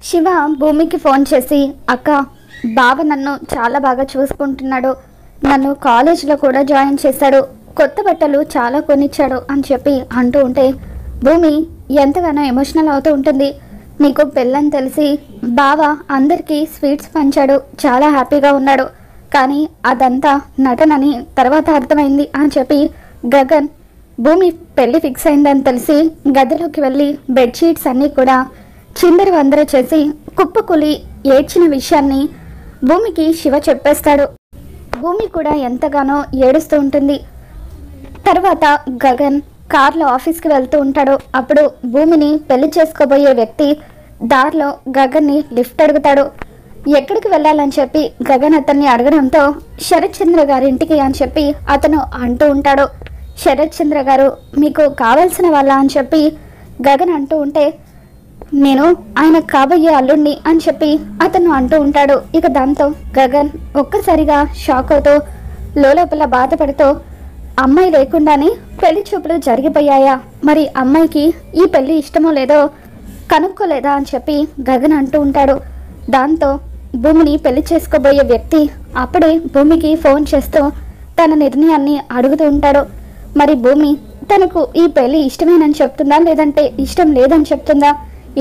శివ భూమికి ఫోన్ చేసి, అక్క, బావ నన్ను చాలా బాగా చూసుకుంటున్నాడు, నన్ను కాలేజీలో కూడా జాయిన్ చేశాడు, కొత్త బట్టలు చాలా కొనిచ్చాడు అని చెప్పి అంటూ ఉంటే భూమి ఎంతగానో ఎమోషనల్ అవుతూ ఉంటుంది. నీకు పెళ్ళని తెలిసి బావ అందరికీ స్వీట్స్ పంచాడు, చాలా హ్యాపీగా ఉన్నాడు, కానీ అదంతా నటనని తర్వాత అర్థమైంది అని చెప్పి గగన్ భూమి పెళ్ళి ఫిక్స్ అయిందని తెలిసి గదిలోకి వెళ్ళి బెడ్షీట్స్ అన్నీ కూడా చిందరి వందర చేసి కుప్పకూలి ఏడ్చిన విషయాన్ని భూమికి శివ చెప్పేస్తాడు. భూమి కూడా ఎంతగానో ఏడుస్తూ ఉంటుంది. తర్వాత గగన్ కార్లో ఆఫీస్కి వెళ్తూ ఉంటాడు. అప్పుడు భూమిని పెళ్లి చేసుకోబోయే వ్యక్తి దారిలో గగన్ని లిఫ్ట్ అడుగుతాడు. ఎక్కడికి వెళ్ళాలని చెప్పి గగన్ అతన్ని అడగడంతో శరత్ చంద్ర గారింటికి అని చెప్పి అతను అంటూ ఉంటాడు. శరత్ చంద్ర గారు మీకు కావాల్సిన వాళ్ళ అని చెప్పి గగన్ అంటూ ఉంటే, నేను ఆయన కాబోయే అల్లుణ్ణి అని చెప్పి అతను అంటూ ఉంటాడు. ఇక దాంతో గగన్ ఒక్కసారిగా షాక్ అవుతూ లోపల బాధపడుతూ, అమ్మాయి లేకుండానే పెళ్లి చూపులు జరిగిపోయాయా, మరి అమ్మాయికి ఈ పెళ్లి ఇష్టమో లేదో కనుక్కోలేదా అని చెప్పి గగన్ అంటూ ఉంటాడు. దాంతో భూమిని పెళ్లి చేసుకోబోయే వ్యక్తి అప్పుడే భూమికి ఫోన్ చేస్తూ తన నిర్ణయాన్ని అడుగుతూ ఉంటాడు. మరి భూమి తనకు ఈ పెళ్లి ఇష్టమేనని చెప్తుందా, లేదంటే ఇష్టం లేదని చెప్తుందా,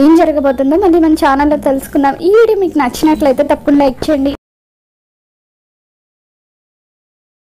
ఏం జరగబోతుందో మళ్ళీ మన ఛానల్లో తెలుసుకుందాం. ఈ వీడియో మీకు నచ్చినట్లయితే తప్పకుండా లైక్ చేయండి.